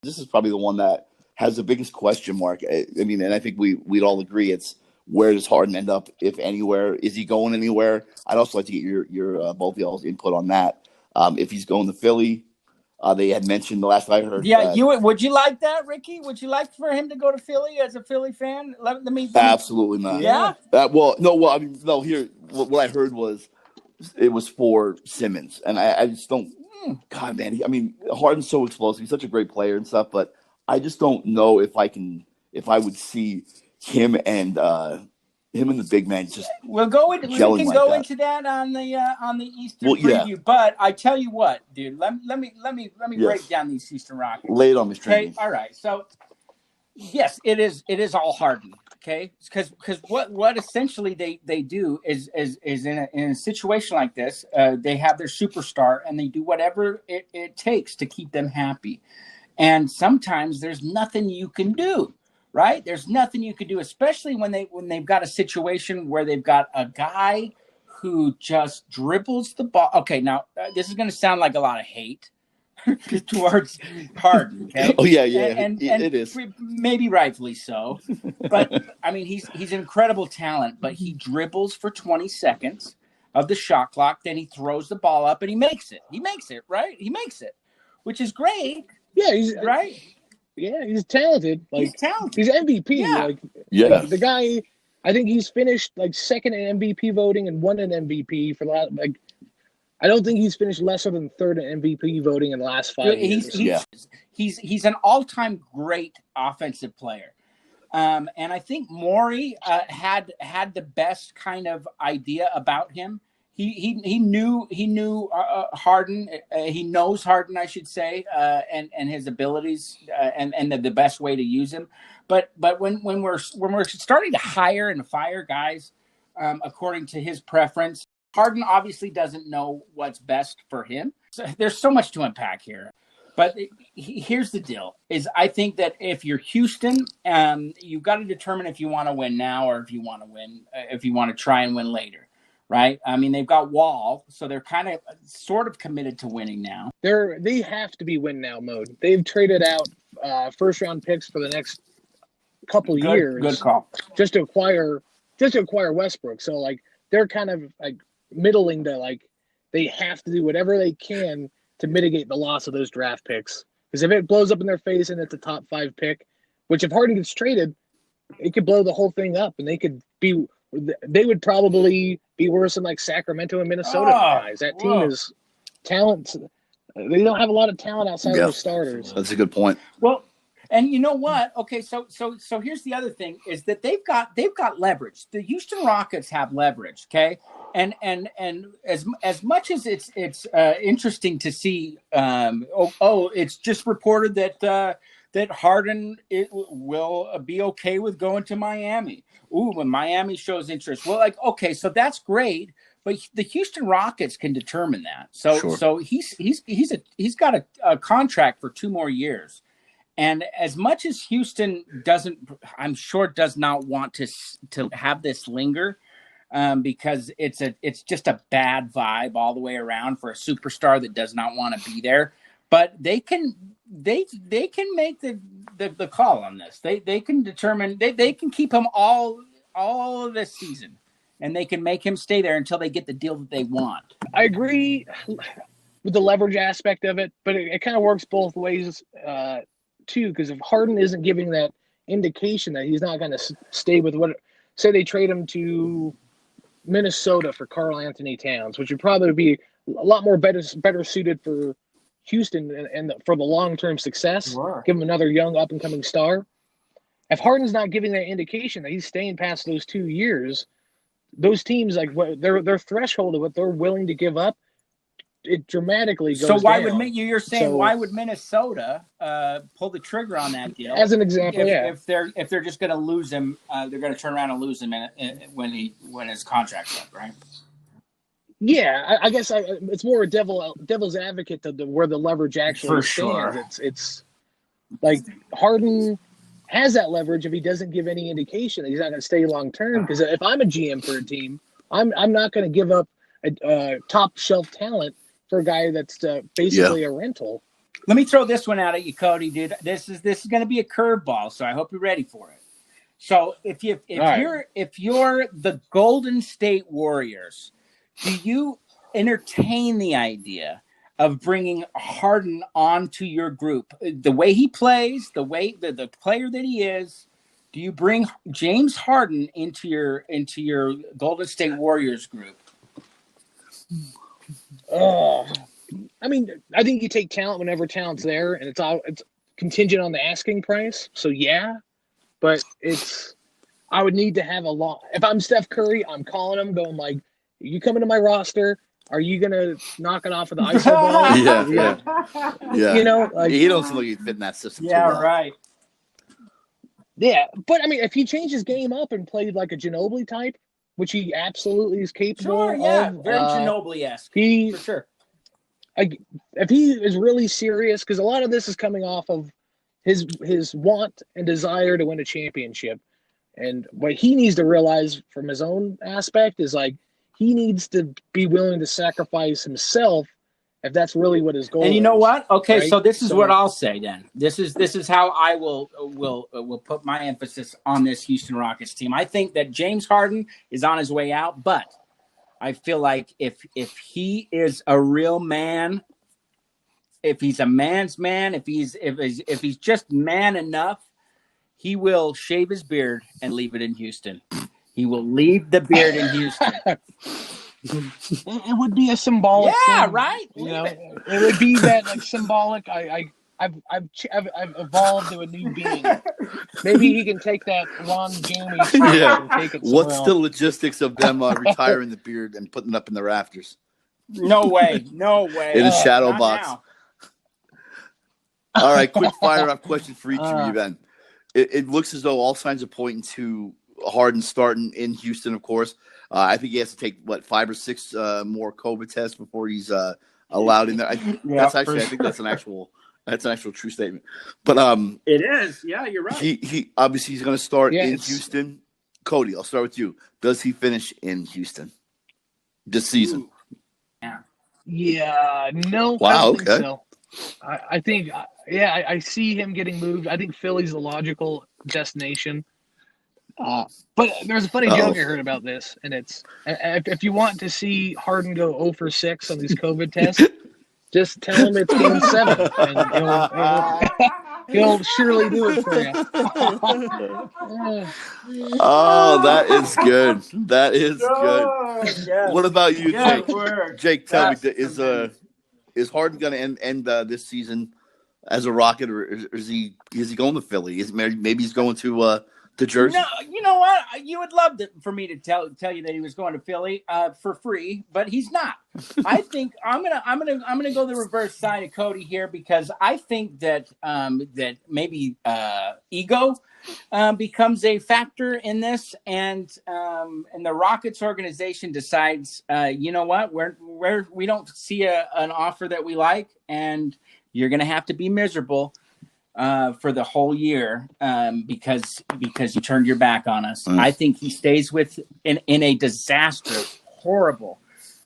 This is probably the one that has the biggest question mark. I mean, and I think we'd all agree it's where does Harden end up, if anywhere? Is he going anywhere? I'd also like to get your both of y'all's input on that. If he's going to Philly, they had mentioned the last I heard. Yeah, would you like that, Ricky? Would you like for him to go to Philly as a Philly fan? Let me absolutely not. Yeah. I mean, no. Here, what I heard was it was for Simmons, and I just don't. God, man. I mean, Harden's so explosive. He's such a great player and stuff, but I just don't know if I would see him and the big man just. We can go into that on the Eastern preview. Yeah. But I tell you what, dude. Let me break down these Houston Rockets. Lay it on me, okay. All right. So yes, it is all Harden. Okay, because what essentially they do is in a situation like this, they have their superstar and they do whatever it takes to keep them happy, and sometimes there's nothing you can do, right? There's nothing you can do, especially when they've got a situation where they've got a guy who just dribbles the ball. Okay, now this is going to sound like a lot of hate towards Hardin. Okay. Oh yeah, and it is maybe rightfully so, but I mean he's an incredible talent. But he dribbles for 20 seconds of the shot clock, then he throws the ball up and he makes it. Right? He makes it, which is great. Yeah, he's right. Yeah, he's talented. He's talented. He's MVP. Yeah. Like, the guy. I think he's finished like second in MVP voting and won an MVP for the last I don't think he's finished lesser than third in MVP voting in the last 5 years. He's an all-time great offensive player, and I think Morey had the best kind of idea about him. He knew Hardin. He knows Hardin, I should say, and his abilities, and the best way to use him. But when we're starting to hire and fire guys according to his preference. Hardin obviously doesn't know what's best for him. So there's so much to unpack here. But here's the deal, is I think that if you're Houston, you've got to determine if you want to win now or if you want to try and win later, right? I mean, they've got Wall, so they're kind of sort of committed to winning now. They have to be win now mode. They've traded out first-round picks for the next couple years. Good call. Just to acquire Westbrook. So, they're kind of, middling to they have to do whatever they can to mitigate the loss of those draft picks. Because if it blows up in their face and it's a top 5 pick, which if Harden gets traded, it could blow the whole thing up, and they would probably be worse than Sacramento and Minnesota guys. That team is talent. They don't have a lot of talent outside of the starters. That's a good point. Well, and you know what? Okay, so here's the other thing is that they've got leverage. The Houston Rockets have leverage, okay? And as much as it's interesting to see, it's just reported that Harden will be okay with going to Miami. Ooh, when Miami shows interest, well, okay, so that's great, but the Houston Rockets can determine that. So sure. So he's got a contract for 2 more years. And as much as Houston does not want to have this linger, because it's just a bad vibe all the way around for a superstar that does not want to be there. But they can make the call on this. They can determine they can keep him all of this season, and they can make him stay there until they get the deal that they want. I agree with the leverage aspect of it, but it kind of works both ways. Too, because if Harden isn't giving that indication that he's not going to stay with say they trade him to Minnesota for Karl Anthony Towns, which would probably be a lot more better suited for Houston and for the long-term success. Sure. Give him another young up-and-coming star. If Harden's not giving that indication that he's staying past those 2 years, those teams their threshold of what they're willing to give up, it dramatically goes down. So why would Minnesota pull the trigger on that deal? As an example, if they're just going to lose him, they're going to turn around and lose him when his contract's up, right? Yeah, I guess it's more a devil's advocate to where the leverage actually stands. Sure. It's like Harden has that leverage if he doesn't give any indication that he's not going to stay long term. Because if I'm a GM for a team, I'm not going to give up a top shelf talent for a guy that's basically a rental. Let me throw this one out at you, Cody, dude. This is going to be a curveball, so I hope you're ready for it. So if you're the Golden State Warriors, do you entertain the idea of bringing Hardin onto your group? The way he plays, the player that he is, do you bring James Hardin into your Golden State Warriors group? Oh, I mean, I think you take talent whenever talent's there, and it's contingent on the asking price. So yeah, but I would need to have a lot. If I'm Steph Curry, I'm calling him, going like, "You coming to my roster? Are you gonna knock it off of the ISO ball?" Yeah. You know, like, he don't seem like he'd fit in that system. Yeah, too well. right. Yeah, but I mean, if he changed his game up and played like a Ginobili type, which he absolutely is capable Sure, yeah, of, very Ginobili-esque. for sure. If he is really serious, because a lot of this is coming off of his want and desire to win a championship, and what he needs to realize from his own aspect is like he needs to be willing to sacrifice himself if that's really what his goal is. And you know what? Okay, right? so this is what I'll say then. This is how I will put my emphasis on this Houston Rockets team. I think that James Harden is on his way out, but I feel like if he is a real man, if he's a man's man, if he's just man enough, he will shave his beard and leave it in Houston. He will leave the beard in Houston. It would be a symbolic thing, right. You know, it would be that like symbolic. I've evolved to a new being. Maybe he can take that Ron Jeremy and take it. What's the logistics of them retiring the beard and putting it up in the rafters? No way. In a shadow box. Now. All right, quick fire-up question for each of you then. It looks as though all signs are pointing to Harden starting in Houston, of course. I think he has to take, 5 or 6 more COVID tests before he's allowed in there. I think that's an actual true statement. But it is. Yeah, you're right. He obviously he's going to start in Houston. Cody, I'll start with you. Does he finish in Houston this season? Yeah. No. Wow. I don't Okay. think so. I think, I see him getting moved. I think Philly's the logical destination. But there's a funny joke I heard about this, and it's if you want to see Harden go 0 for 6 on these COVID tests, just tell him it's Game 7, and he'll surely do it for you. Oh, that is good. That is good. Yes. What about you, Jake? Jake, tell me, is Harden going to end this season as a Rocket, or is he going to Philly? Maybe he's going to Jersey? No, you know what? You would love for me to tell you that he was going to Philly for free, but he's not. I think I'm gonna go the reverse side of Cody here, because I think that that maybe ego becomes a factor in this, and the Rockets organization decides, you know what, we don't see an offer that we like, and you're gonna have to be miserable for the whole year because you turned your back on us. I think he stays in a disastrous, horrible,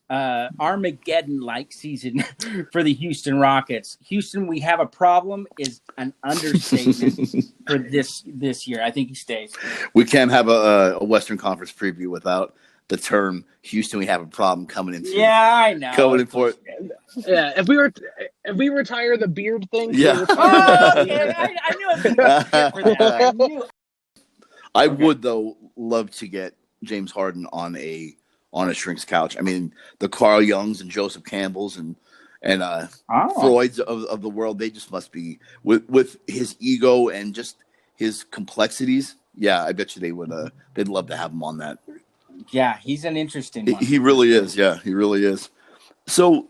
Armageddon-like season for the Houston Rockets. Houston, we have a problem is an understatement for this year. I think he stays. We can't have a Western Conference preview without the term Houston, we have a problem coming into. Yeah, I know. Coming in for it. Yeah, if we retire the beard thing. Yeah. I knew it for that. I would though love to get James Harden on a shrink's couch. I mean, the Carl Youngs and Joseph Campbells and Freuds of the world, they just must be with his ego and just his complexities. Yeah, I bet you they would. They'd love to have him on that. Yeah, he's an interesting one. He really is. Yeah, he really is. So,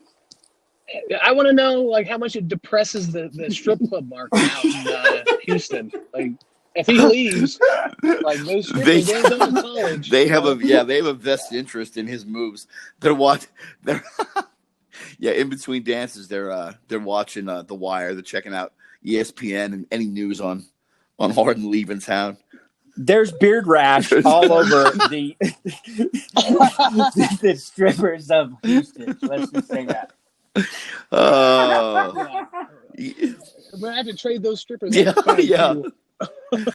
I want to know like how much it depresses the strip club market out in Houston. Like, if he leaves, like those strippers ain't going to college. They have a vested interest in his moves. They're in between dances, they're watching The Wire. They're checking out ESPN and any news on Harden leaving town. There's beard rash all over the strippers of Houston. Let's just say that. I'm gonna have to trade those strippers. Yeah, That's fine, yeah. too.